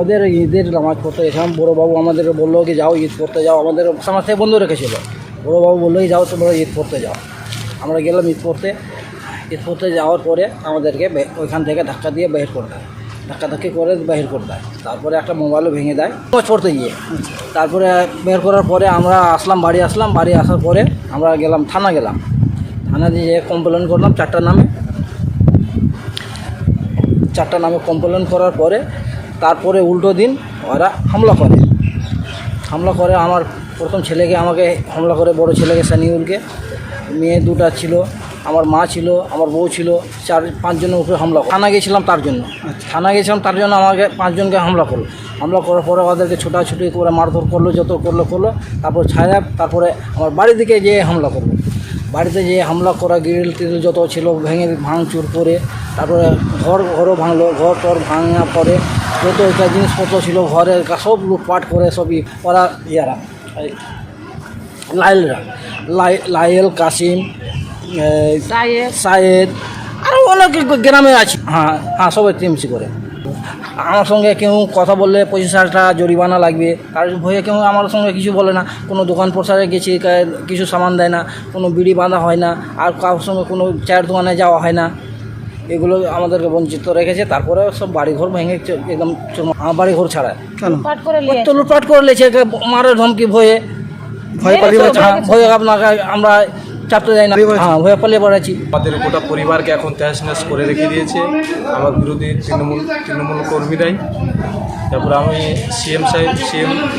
আমাদের ঈদের নামাজ পড়তে গেছিলাম। বড়োবাবু আমাদের বললো কি যাও ঈদ পড়তে যাও, আমাদের সমাজ থেকে বন্ধ রেখেছিল। বড়োবাবু বললো যাও তোমরা ঈদ পড়তে যাও। আমরা গেলাম ঈদ পড়তে যাওয়ার পরে আমাদেরকে ওইখান থেকে ধাক্কা দিয়ে বের করে দেয়, ধাক্কি করে বের করে দেয়। তারপরে একটা মোবাইলও ভেঙে দেয় নামাজ পড়তে গিয়ে। তারপরে বের করার পরে আমরা বাড়ি আসার পরে আমরা থানা দিয়ে কমপ্লেন করলাম চারটা নামে কমপ্লেন করার পরে তারপরে উল্টো দিন ওরা হামলা করে আমার প্রথম ছেলেকে আমাকে হামলা করে, বড় ছেলেকে সানিউলকে, মেয়ে দুটা ছিল, আমার মা ছিল, আমার বউ ছিল, 4-5 জনের উপরে হামলা করে। থানা গেছিলাম তার জন্য আমাকে 5 জনকে হামলা করার পরে ওদেরকে ছোটাছুটি করে মারধর করলো, যত করলো। তারপর তারপরে আমার বাড়ির দিকে যেয়ে বাড়িতে যেয়ে হামলা করা, গ্রিল টিল যত ছিল ভেঙে ভাঙচুর করে, তারপরে ঘরও ভাঙলো। ঘর ভাঙার পরে যত জিনিসপত্র ছিল ঘরের সব লুটপাট করে সবই ওরা লাইল, কাসিম, সায়েদ আরও অনেক গ্রামে আছে। হ্যাঁ সবাই টিএমসি করে। আমার সঙ্গে কেউ কথা বললে 25,000 টাকা জরিমানা লাগবে, তার ভয়ে কেউ আমার সঙ্গে কিছু বলে না। কোনো দোকান প্রসারে গেছি কিছু সামান দেয় না, কোনো বিড়ি বাঁধা হয় না, আর কারোর সঙ্গে কোনো চায়ের দোকানে যাওয়া হয় না। এগুলো আমাদেরকে বঞ্চিত রেখেছে। তারপরে সব বাড়িঘর ভেঙে একদম বাড়িঘর ছাড়া লুটপাট করে লেছে, মারের ধমকি ভয়ে আপনাকে আমরা চাপতে যাই না, ভয়ে পালিয়ে বেড়াচ্ছি। আমাদের গোটা পরিবারকে এখন তহস করে রেখে দিয়েছে আমার বিরোধী তৃণমূল কর্মীরাই। তারপর আমি সিএম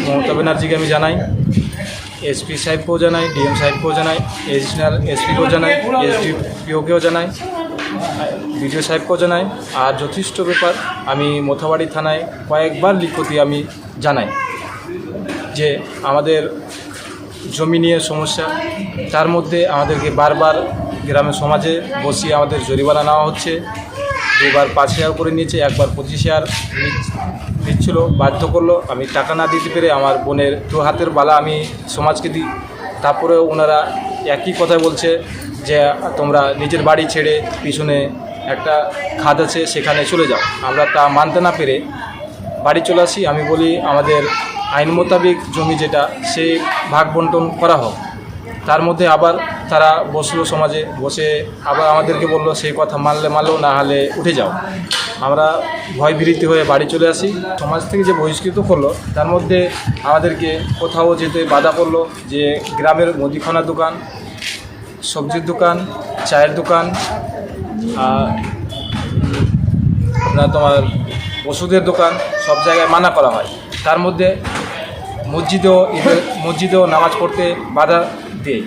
মমতা ব্যানার্জিকে আমি জানাই, এসপি সাহেবকেও জানাই, ডিএম সাহেবকেও জানাই, এডিশনাল এসপিকেও জানাই, এসডিপিওকেও জানাই, বিডিও সাহেবকেও জানাই। আর যথেষ্ট ব্যাপার আমি মোথাবাড়ি থানায় কয়েকবার লিখিত আমি জানাই যে আমাদের জমি নিয়ে সমস্যা, তার মধ্যে আমাদেরকে বারবার গ্রামের সমাজে বসিয়ে আমাদের জরিমানা নেওয়া হচ্ছে। 2বার 5,000 করে নিয়েছে, একবার 25,000 দিচ্ছিল, বাধ্য করলো। আমি টাকা না দিতে পেরে আমার বোনের 2 হাতের বালা আমি সমাজকে দিই। তারপরে ওনারা একই কথাই বলছে যে তোমরা নিজের বাড়ি ছেড়ে পিছনে একটা খাদ আছে সেখানে চলে যাও। আমরা তা মানতে না পেরে বাড়ি চলে আসি। আমি বলি আমাদের আইন মোতাবেক জমি যেটা সে ভাগ বন্টন করা হোক। তার মধ্যে আবার তারা বসলো সমাজে, বসে আবার আমাদেরকে বললো সেই কথা মানলো, না হলে উঠে যাও। আমরা ভয় ভীতি হয়ে বাড়ি চলে আসি। সমাজ থেকে যে বহিষ্কৃত করলো তার মধ্যে আমাদেরকে কোথাও যেতে বাধা করলো, যে গ্রামের মুদিখানার দোকান, সবজির দোকান, চায়ের দোকান, তোমার ওষুধের দোকান, সব জায়গায় মানা করা হয়। তার মধ্যে মসজিদেও নামাজ পড়তে বাধা দেয়,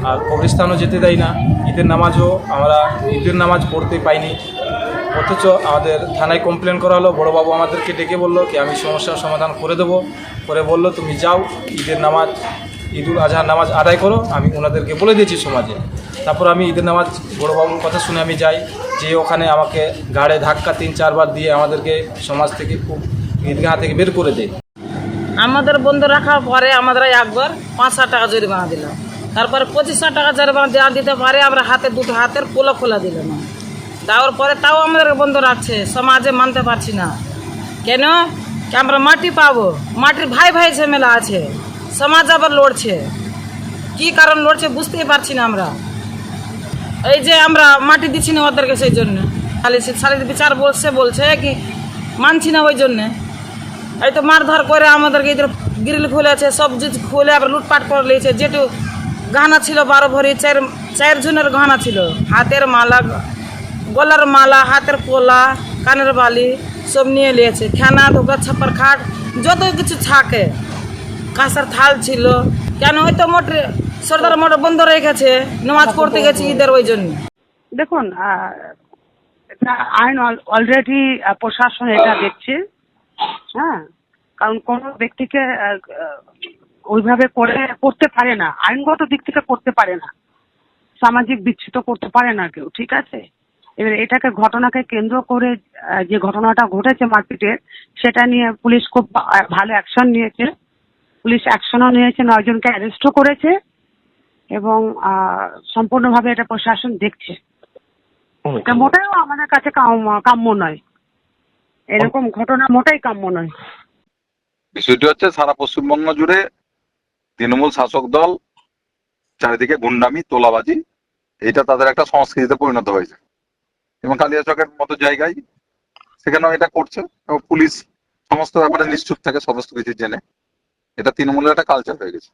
আর কবরস্থানও যেতে দেয় না। ঈদের নামাজ পড়তে পাইনি। অথচ আমাদের থানায় কমপ্লেন করা হলো। বড়োবাবু আমাদেরকে ডেকে বললো কি আমি সমস্যার সমাধান করে দেবো, করে বললো তুমি যাও ঈদুল আজহার নামাজ আদায় করো। আমি ওনাদেরকে বলে দিয়েছি সমাজে। তারপর আমি ঈদের নামাজ বড়োবাবুর কথা শুনে আমি যাই, যে ওখানে আমাকে গাড়ে ধাক্কা 3-4 বার দিয়ে আমাদেরকে সমাজ থেকে ঈদগাহ থেকে বের করে দেয়। আমাদের বন্ধ রাখার পরে আমরা একবার 5,000 টাকা জরিমানা দিলাম। তারপরে 25,000 টাকা জরিমানা দেওয়া দিতে পারে, আমরা দুটো হাতের পোলা খোলা দিলাম। দেওয়ার পরে তাও আমাদের বন্ধ রাখছে, সমাজে মানতে পারছি না। কেন কি আমরা মাটি পাবো? মাটির ভাই ঝামেলা আছে, সমাজ আবার লড়ছে। কি কারণ লড়ছে বুঝতেই পারছি না আমরা। এই যে আমরা মাটি দিচ্ছি না ওদেরকে, সেই জন্য খালি বিচার বলছে কি মানছি না, ওই জন্যে এই তো মারধর করে আমাদেরকে ইধর গ্রিল খুলেছে, সব কিছু খুলে আবার লুটপাট করে নিয়েছে। যেটু গহনা ছিল 12 ভরি, 4 জনের গহনা ছিল, হাতের মালা, গলার মালা, হাতের পোলা, কানের বালি সব নিয়ে নিয়েছে। খেনা ধোকা, ছাপ্পার খাট, যত কিছু থাকে, কাঁসার থাল ছিল। কেন হয়তো সরকার মোটর বন্ধ রেখেছে, নামাজ পড়তে গেছি ঈদের, ওই জন্য। দেখুন, আইন অলরেডি প্রশাসন এটা দেখছে। হ্যাঁ, কারণ কোন ব্যক্তিকে ওইভাবে করতে পারে না, আইনগত দিক থেকে করতে পারে না, সামাজিক বিচ্ছিত করতে পারে না কেউ, ঠিক আছে। এবার ঘটনাকে কেন্দ্র করে যে ঘটনাটা ঘটেছে মারপিটের, সেটা নিয়ে পুলিশ খুব ভালো অ্যাকশন নিয়েছে। পুলিশ অ্যাকশনও নিয়েছে, 9 জনকে অ্যারেস্টও করেছে, এবং সম্পূর্ণভাবে এটা প্রশাসন দেখছে। এটা মোটেও আমাদের কাছে কাম্য নয়। এরকম ঘটনা মোটেই কাম্য নয়। বিষয়টি হচ্ছে সারা পশ্চিমবঙ্গ জুড়ে তৃণমূল শাসক দল চারিদিকে গুন্ডামি তোলাবাজি, এটা তাদের একটা সংস্কৃতিতে পরিণত হয়েছে এবং কালিয়াচকের মতো জায়গায় সেখানেও এটা করছে এবং পুলিশ সমস্ত ব্যাপারে নিশ্চুপ থাকে সমস্ত কিছু জেনে। এটা তৃণমূলের একটা কালচার হয়ে গেছে।